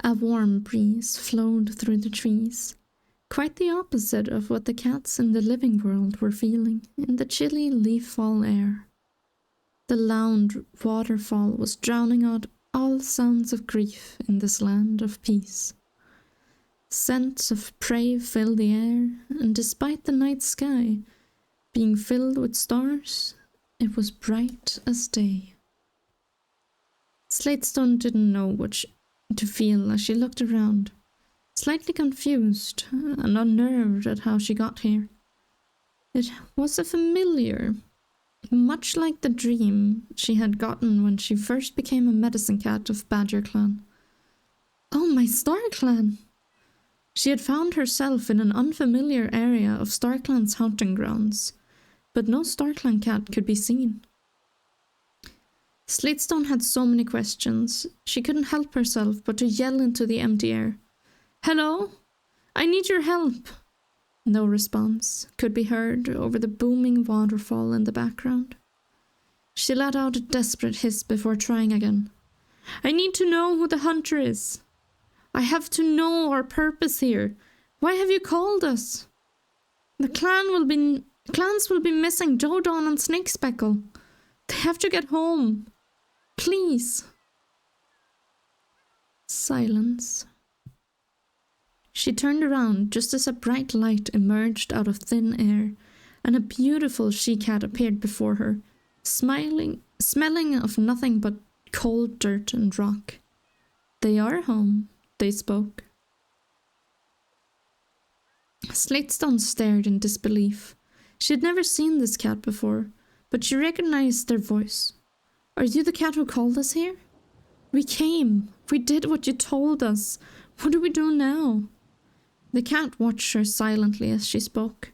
A warm breeze flowed through the trees, quite the opposite of what the cats in the living world were feeling in the chilly leaf-fall air. The loud waterfall was drowning out all sounds of grief in this land of peace. Scents of prey filled the air, and despite the night sky being filled with stars, it was bright as day. Slatestone didn't know what to feel as she looked around, slightly confused and unnerved at how she got here. It was a familiar, much like the dream she had gotten when she first became a medicine cat of Badger Clan. Oh, my Star Clan! She had found herself in an unfamiliar area of Star Clan's hunting grounds, but no Star Clan cat could be seen. Slatestone had so many questions, she couldn't help herself but to yell into the empty air. Hello? I need your help! No response could be heard over the booming waterfall in the background. She let out a desperate hiss before trying again. I need to know who the hunter is. I have to know our purpose here. Why have you called us? The clans will be missing Dodon and Snake Speckle. They have to get home. Please. Silence. She turned around just as a bright light emerged out of thin air, and a beautiful she-cat appeared before her, smelling of nothing but cold dirt and rock. They are home, they spoke. Slatestone stared in disbelief. She had never seen this cat before, but she recognized their voice. Are you the cat who called us here? We came. We did what you told us. What do we do now? The cat watched her silently as she spoke.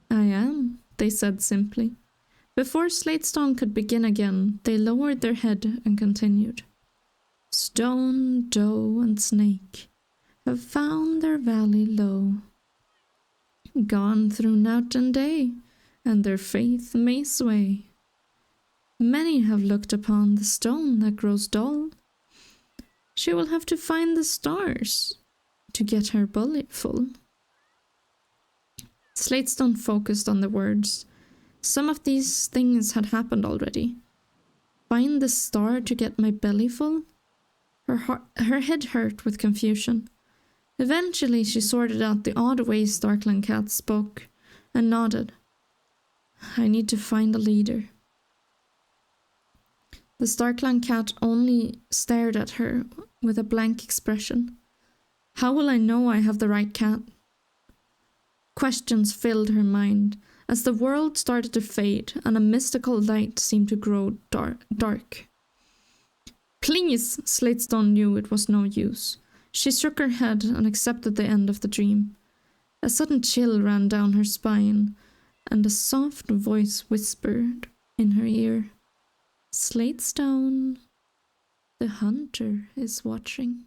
I am, they said simply. Before Slatestone could begin again, they lowered their head and continued. Stone, doe, and snake have found their valley low, gone through night and day, and their faith may sway. Many have looked upon the stone that grows dull. She will have to find the stars to get her belly full. Slatestone focused on the words. Some of these things had happened already. Find the star to get my belly full? Her head hurt with confusion. Eventually she sorted out the odd way Starkland Cat spoke and nodded. I need to find a leader. The Starkland Cat only stared at her with a blank expression. How will I know I have the right cat? Questions filled her mind as the world started to fade and a mystical light seemed to grow dark. Please, Slatestone knew it was no use. She shook her head and accepted the end of the dream. A sudden chill ran down her spine, and a soft voice whispered in her ear, Slatestone, the hunter is watching.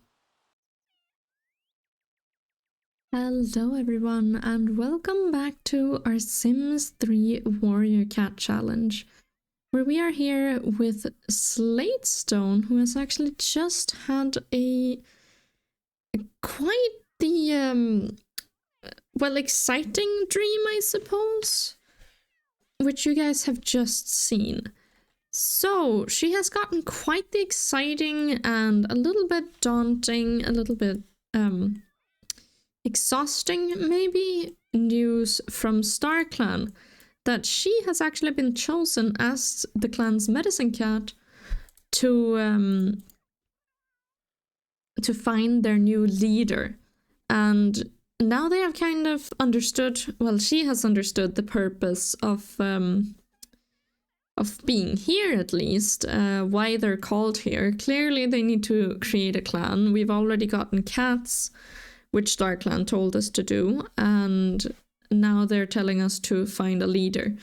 Hello everyone, and welcome back to our Sims 3 Warrior Cat Challenge, where we are here with Slatestone, who has actually just had quite the exciting dream, I suppose, which you guys have just seen. So she has gotten quite the exciting and a little bit daunting, a little bit exhausting maybe news from Star Clan that she has actually been chosen as the clan's medicine cat to find their new leader. And now they have kind of understood, well, she has understood the purpose of being here, at least, why they're called here. Clearly they need to create a clan. We've already gotten cats, which Star Clan told us to do, and now they're telling us to find a leader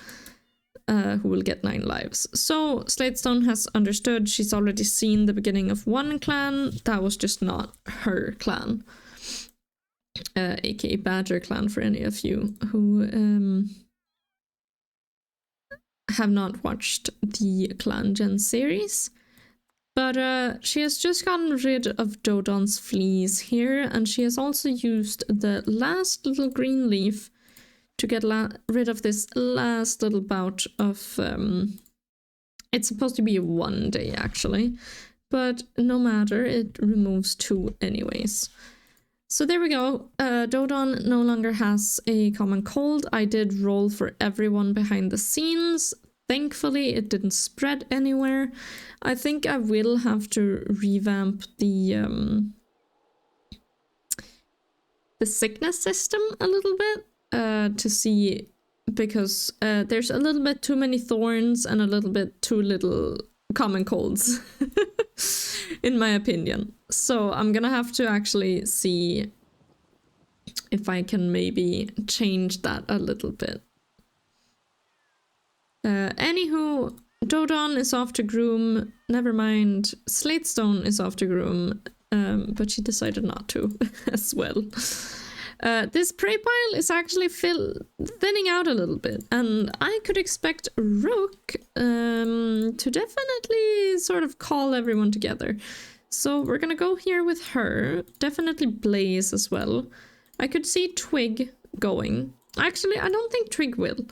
who will get 9 lives. So Slatestone has understood. She's already seen the beginning of one clan. That was just not her clan, aka Badger Clan, for any of you who have not watched the Clangen series. But she has just gotten rid of Dodon's fleas here, and she has also used the last little green leaf to get rid of this last little bout of... it's supposed to be 1 day, actually. But no matter, it removes 2 anyways. So there we go. Dodon no longer has a common cold. I did roll for everyone behind the scenes. Thankfully, it didn't spread anywhere. I think I will have to revamp the sickness system a little bit to see, because there's a little bit too many thorns and a little bit too little common colds, in my opinion. So I'm gonna have to actually see if I can maybe change that a little bit. Anywho, Dodon is off to groom. Never mind. Slatestone is off to groom, but she decided not to as well. This prey pile is actually thinning out a little bit, and I could expect Rook to definitely sort of call everyone together. So we're gonna go here with her. Definitely Blaze as well. I could see Twig going. Actually, I don't think Twig will.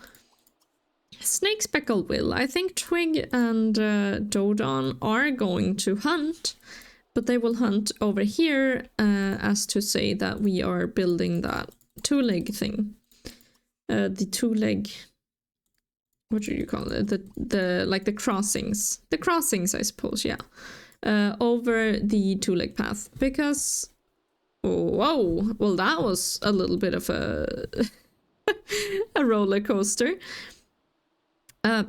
Snake Speckle will. I think Twig and Dodon are going to hunt, but they will hunt over here as to say that we are building that 2-leg thing. The 2-leg... What do you call it? The crossings. The crossings, I suppose, yeah. Over the 2-leg path. Because... Whoa! Well, that was a little bit of a... a roller coaster.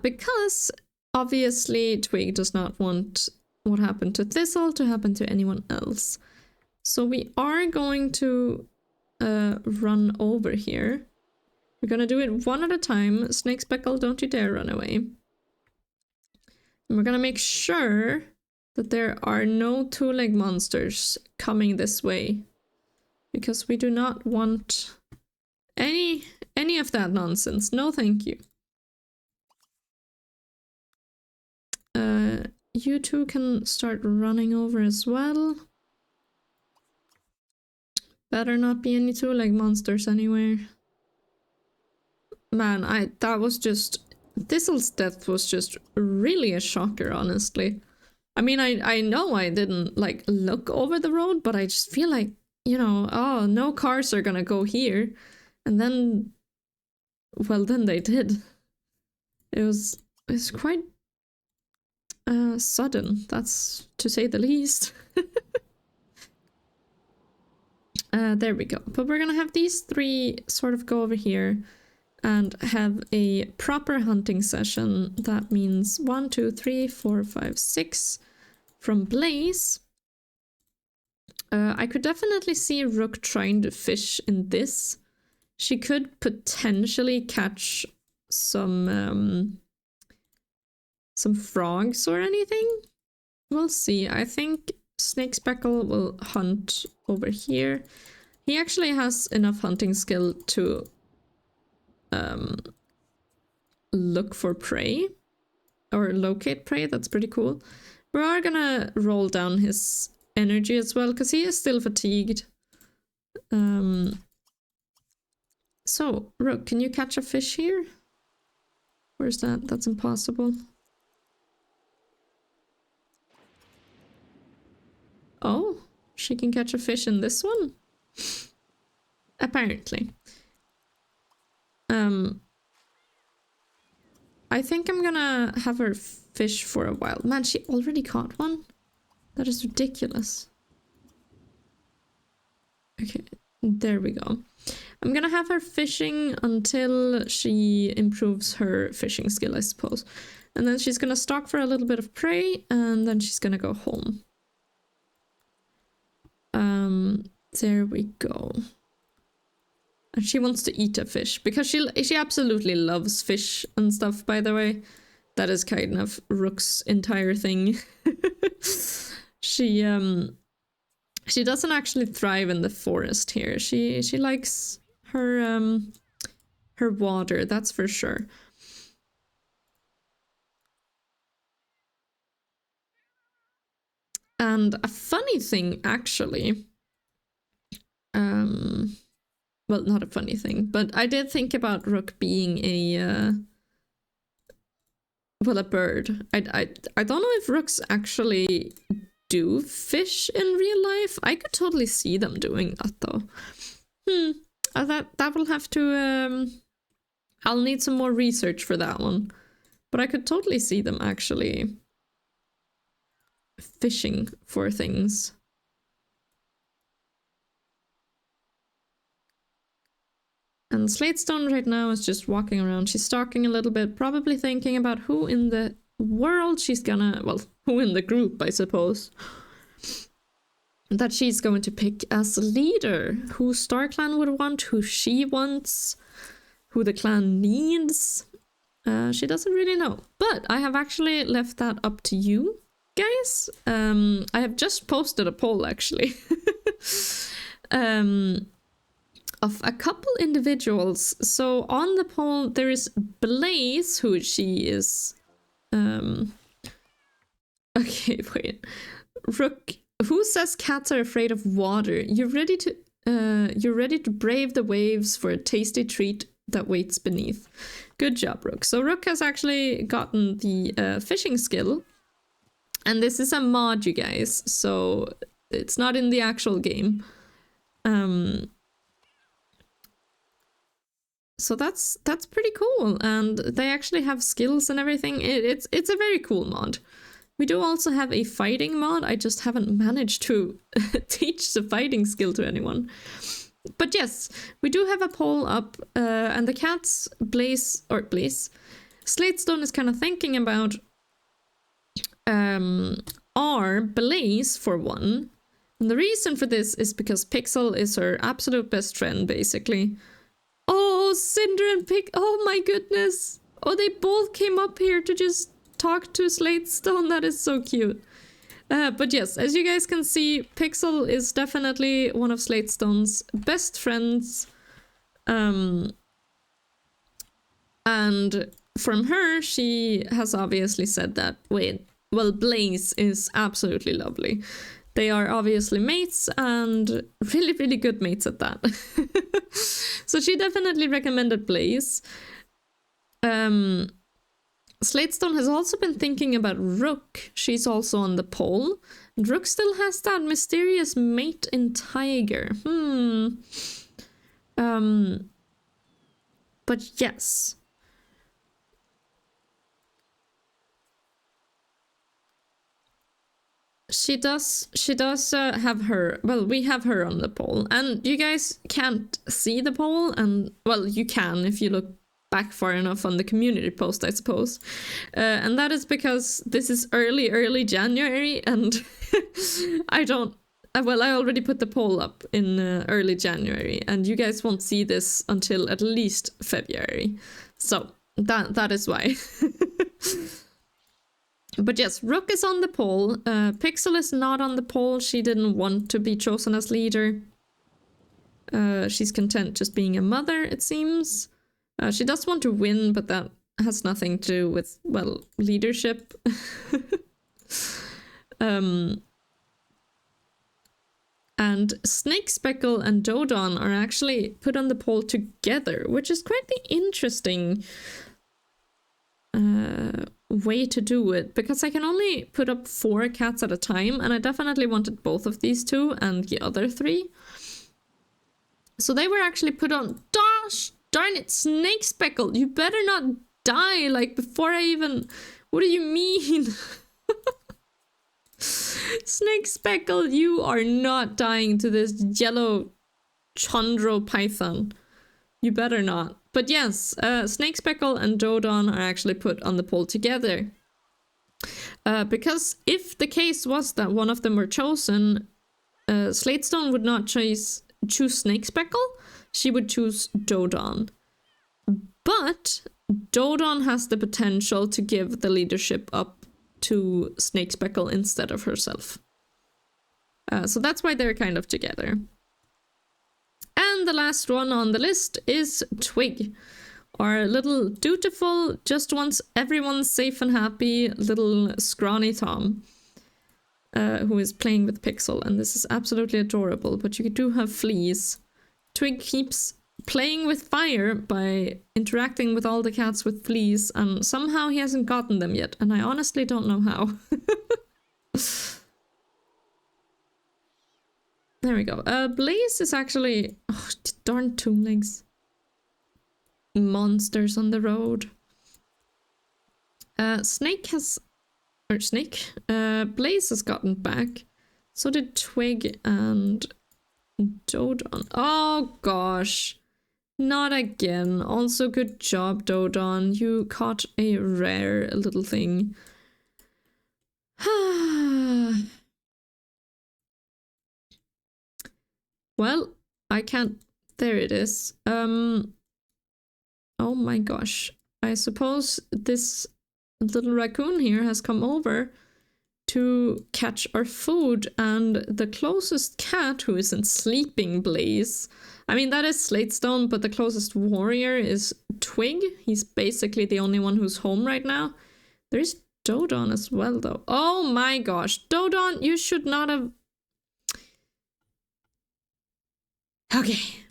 Because obviously Twig does not want what happened to Thistle to happen to anyone else. So we are going to run over here. We're gonna do it one at a time. Snake Speckle, don't you dare run away. And we're gonna make sure that there are no 2-leg monsters coming this way. Because we do not want any of that nonsense. No thank you. You two can start running over as well. Better not be any 2-leg monsters anywhere. Man, that was just... Thistle's death was just really a shocker, honestly. I mean, I know I didn't, like, look over the road, but I just feel like, you know, oh, no cars are gonna go here. And then... Well, then they did. It was quite... sudden, that's to say the least. There we go. But we're gonna have these 3 sort of go over here and have a proper hunting session. That means 1, 2, 3, 4, 5, 6 from Blaze. I could definitely see Rook trying to fish in this. She could potentially catch some frogs or anything. We'll see. I think Snake Speckle will hunt over here. He actually has enough hunting skill to look for prey or locate prey. That's pretty cool. We are gonna roll down his energy as well because he is still fatigued. So, Rook, can you catch a fish here? Where's that? That's impossible. Oh, she can catch a fish in this one? Apparently. I think I'm gonna have her fish for a while. Man, she already caught one? That is ridiculous. Okay, there we go. I'm gonna have her fishing until she improves her fishing skill, I suppose. And then she's gonna stalk for a little bit of prey, and then she's gonna go home. There we go. And she wants to eat a fish because she absolutely loves fish and stuff, by the way. That is kind of Rook's entire thing. She doesn't actually thrive in the forest here. She likes her her water, that's for sure. And a funny thing, actually, well, not a funny thing, but I did think about Rook being a bird. I don't know if rooks actually do fish in real life. I could totally see them doing that though. That will have to I'll need some more research for that one. But I could totally see them actually fishing for things. And Slatestone right now is just walking around. She's stalking a little bit, probably thinking about who in the world she's gonna, well, who in the group, I suppose, that she's going to pick as leader. Who StarClan would want, who she wants, who the clan needs. She doesn't really know. But I have actually left that up to you guys. I have just posted a poll, actually. Of a couple individuals. So on the poll there is Blaze, who she is okay, wait. Rook, who says cats are afraid of water? You're ready to brave the waves for a tasty treat that waits beneath. Good job, Rook. So Rook has actually gotten the fishing skill. And this is a mod, you guys, so it's not in the actual game. So that's pretty cool, and they actually have skills and everything. It's a very cool mod. We do also have a fighting mod. I just haven't managed to teach the fighting skill to anyone. But yes, we do have a poll up, and the cats Blaze, Slatestone is kind of thinking about are Blaze for one. And the reason for this is because Pixel is her absolute best friend, basically. Oh, Cinder and Pick. Oh my goodness. Oh, they both came up here to just talk to Slatestone. That is so cute. But yes, as you guys can see, Pixel is definitely one of Slatestone's best friends. And from her, she has obviously said that, Blaze is absolutely lovely. They are obviously mates, and really, really good mates at that. So she definitely recommended Blaze. Slatestone has also been thinking about Rook. She's also on the poll. And Rook still has that mysterious mate in Tiger. But yes. She does have her, we have her on the poll, and you guys can't see the poll, and you can if you look back far enough on the community post, I suppose. And that is because this is early January, and I already put the poll up in early January, and you guys won't see this until at least February. So that is why. But yes, Rook is on the poll. Pixel is not on the poll. She didn't want to be chosen as leader. She's content just being a mother, it seems. She does want to win, but that has nothing to do with, leadership. And Snake Speckle and Dodon are actually put on the poll together, which is quite the interesting way to do it, because I can only put up 4 cats at a time, and I definitely wanted both of these 2 and the other 3. So they were actually put on. Darn it, Snake Speckle, you better not die, before I even... What do you mean? Snake Speckle, you are not dying to this yellow chondro python. You better not. But yes, Snake Speckle and Dodon are actually put on the poll together. Because if the case was that one of them were chosen, Slatestone would not choose Snake Speckle, she would choose Dodon. But Dodon has the potential to give the leadership up to Snake Speckle instead of herself. So that's why they're kind of together. And the last one on the list is Twig, our little dutiful, just wants everyone safe and happy little scrawny Tom. who is playing with Pixel, and this is absolutely adorable, but you do have fleas. Twig keeps playing with fire by interacting with all the cats with fleas, and somehow he hasn't gotten them yet, and I honestly don't know how. There we go. Blaze is actually... Oh, darn Toon Legs. Monsters on the road. Snake has... Or Snake? Blaze has gotten back. So did Twig and Dodon. Oh gosh. Not again. Also, good job, Dodon. You caught a rare little thing. Well, I can't... There it is. Oh my gosh. I suppose this little raccoon here has come over to catch our food, and the closest cat who isn't sleeping Blaze. I mean, that is Slatestone, but the closest warrior is Twig. He's basically the only one who's home right now. There's Dodon as well, though. Oh my gosh. Dodon, you should not have... Okay.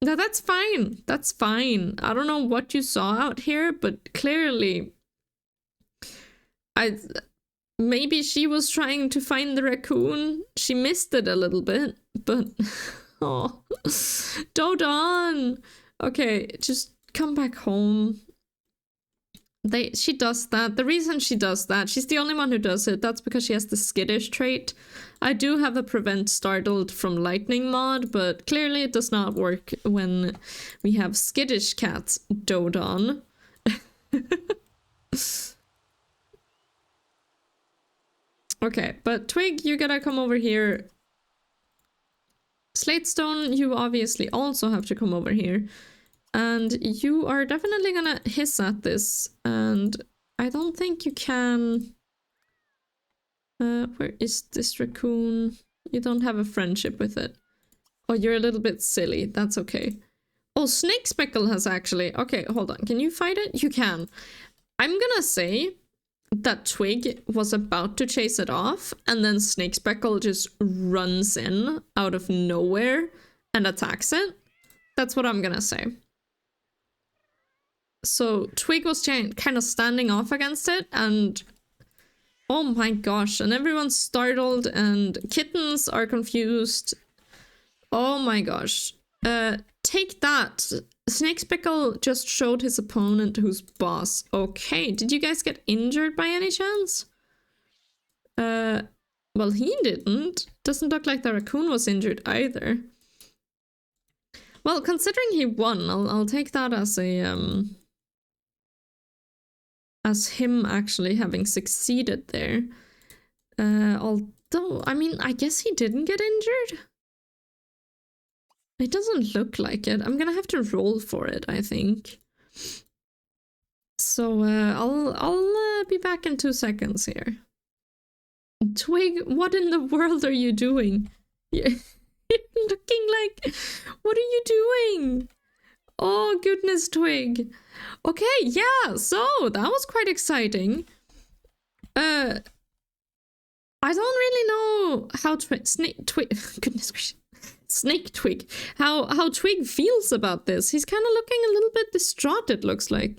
No, that's fine. That's fine. I don't know what you saw out here, but clearly... Maybe she was trying to find the raccoon. She missed it a little bit, but... Oh, Dodon! Okay, just come back home. She does that. The reason she does that, she's the only one who does it, that's because she has the skittish trait. I do have a prevent startled from lightning mod, but clearly it does not work when we have skittish cats, Dodon. Okay, but Twig, you gotta come over here. Slatestone, you obviously also have to come over here. And you are definitely gonna hiss at this. And I don't think you can... where is this raccoon? You don't have a friendship with it. Oh, you're a little bit silly. That's okay. Oh, Snake Speckle has actually... Okay, hold on. Can you fight it? You can. I'm gonna say... that Twig was about to chase it off, and then Snake Speckle just runs in out of nowhere and attacks it. That's what I'm gonna say. So Twig was kind of standing off against it, and oh my gosh, and everyone's startled, and kittens are confused. Oh my gosh. Take that. Snake Speckle just showed his opponent who's boss. Okay, did you guys get injured by any chance? Well, he didn't. Doesn't look like the raccoon was injured either. Well, considering he won, I'll take that as a as him actually having succeeded there. Although, I mean, I guess he didn't get injured. It doesn't look like it. I'm gonna have to roll for it, I think. So I'll be back in 2 seconds here. Twig, what in the world are you doing? You're looking like... What are you doing? Oh, goodness, Twig. Okay, yeah, so that was quite exciting. I don't really know how goodness gracious. Snake Twig. How Twig feels about this. He's kind of looking a little bit distraught, it looks like.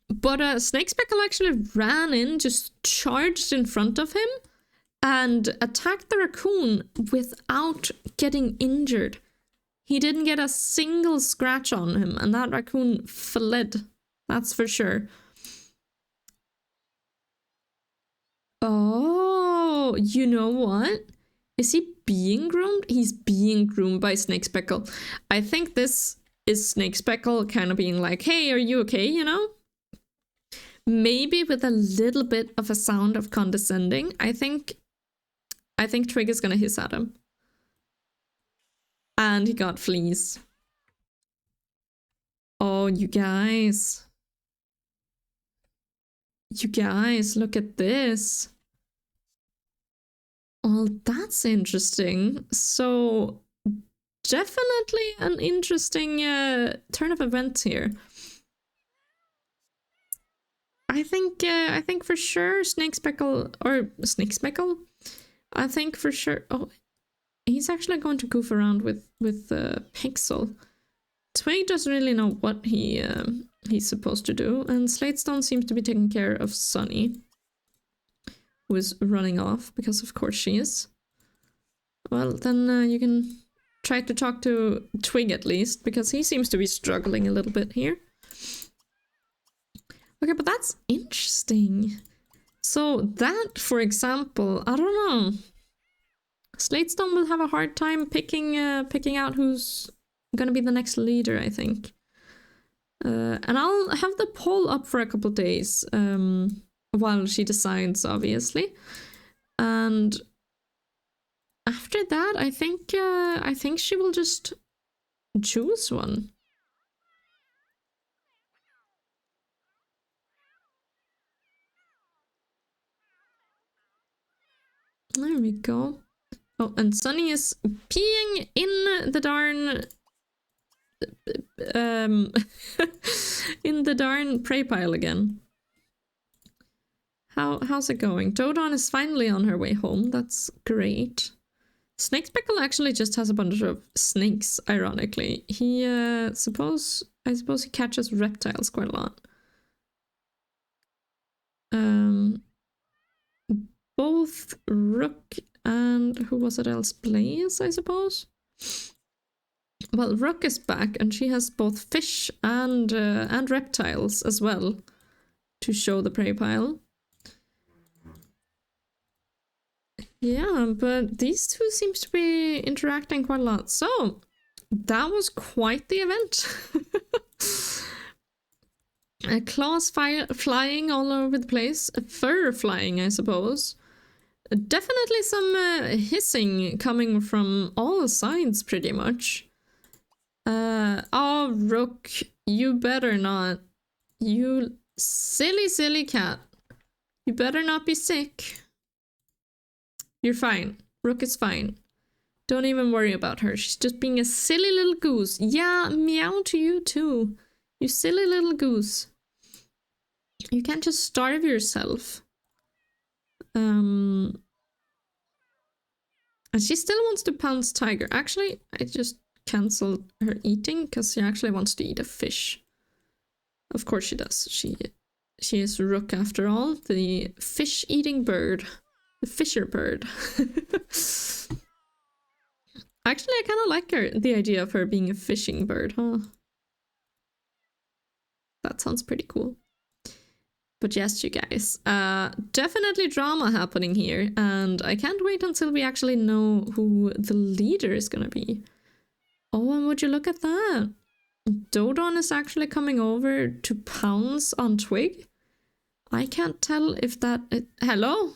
But Snake Speckle actually ran in, just charged in front of him, and attacked the raccoon without getting injured. He didn't get a single scratch on him, and that raccoon fled. That's for sure. Oh, you know what? Is he being groomed? He's being groomed by Snake Speckle. I think this is Snake Speckle kind of being like, hey, are you okay, you know? Maybe with a little bit of a sound of condescending. I think Twig is gonna hiss at him. And he got fleas. Oh, you guys. You guys, look at this. Well, that's interesting. So, definitely an interesting turn of events here. I think for sure Snake Speckle. I think for sure. Oh, he's actually going to goof around with Pixel. Twig doesn't really know what he's supposed to do, and Slatestone seems to be taking care of Sunny, who is running off because of course she is. Well, then you can try to talk to Twig at least, because he seems to be struggling a little bit here. Okay, but that's interesting. So that, for example, I don't know. Slatestone will have a hard time picking out who's gonna be the next leader, I think. And I'll have the poll up for a couple days while she decides, obviously. And after that, I think she will just choose one. There we go. Oh, and Sunny is peeing in the darn in the darn prey pile again. How's it going? Dodon is finally on her way home. That's great. Snake Speckle actually just has a bunch of snakes, ironically. He I suppose he catches reptiles quite a lot. Both Rook and who was it else? Blaze, I suppose. Well, Rook is back, and she has both fish and reptiles as well to show the prey pile. Yeah, but these two seems to be interacting quite a lot. So that was quite the event. Claws flying all over the place, fur flying, I suppose. Definitely some hissing coming from all sides, pretty much. Oh, Rook, you better not. You silly cat. You better not be sick. You're fine. Rook is fine. Don't even worry about her. She's just being a silly little goose. Yeah, meow to you too. You silly little goose. You can't just starve yourself. And she still wants to pounce Tiger. Actually, I just cancelled her eating because she actually wants to eat a fish. Of course she does. She is Rook after all, the fish-eating bird. The fisher bird. Actually, I kind of like the idea of her being a fishing bird, huh? That sounds pretty cool. But yes, you guys, definitely drama happening here, and I can't wait until we actually know who the leader is gonna be. Oh, and would you look at that? Dodon is actually coming over to pounce on Twig. I can't tell if that... Hello?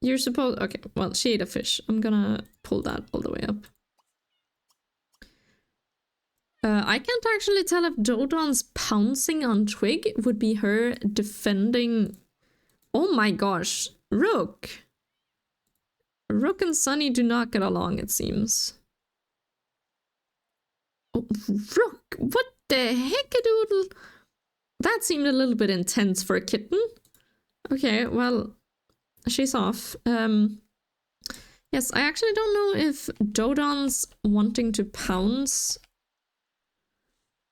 You're supposed... Okay, well, she ate a fish. I'm gonna pull that all the way up. I can't actually tell if Dodon's pouncing on Twig would be her defending... Oh my gosh, Rook! Rook and Sunny do not get along, it seems. Oh, Rook! What the heck-a-doodle? That seemed a little bit intense for a kitten. Okay, well, she's off. Yes, I actually don't know if Dodon's wanting to pounce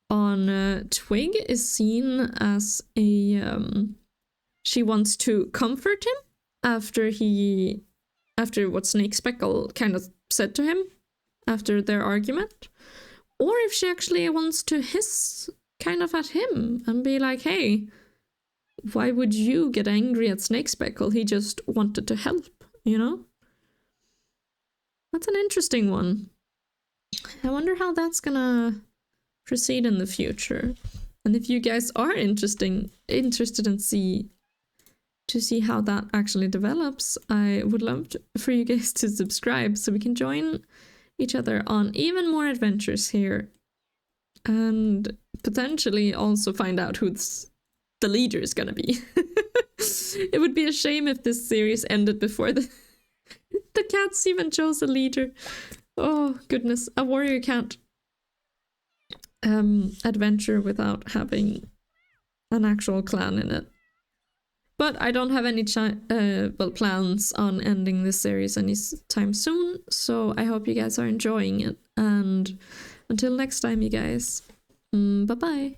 on Twig is seen as a she wants to comfort him after what Snake Speckle kind of said to him after their argument, or if she actually wants to hiss kind of at him and be like, hey, why would you get angry at Snake Speckle? He just wanted to help, you know? That's an interesting one. I wonder how that's gonna proceed in the future, and if you guys are interested in see how that actually develops, I would love for you guys to subscribe so we can join each other on even more adventures here, and potentially also find out who the leader is gonna be. It would be a shame if this series ended before the cats even chose a leader. Oh goodness, a warrior cat adventure without having an actual clan in it. But I don't have any plans on ending this series anytime soon, so I hope you guys are enjoying it. And until next time, you guys, bye-bye.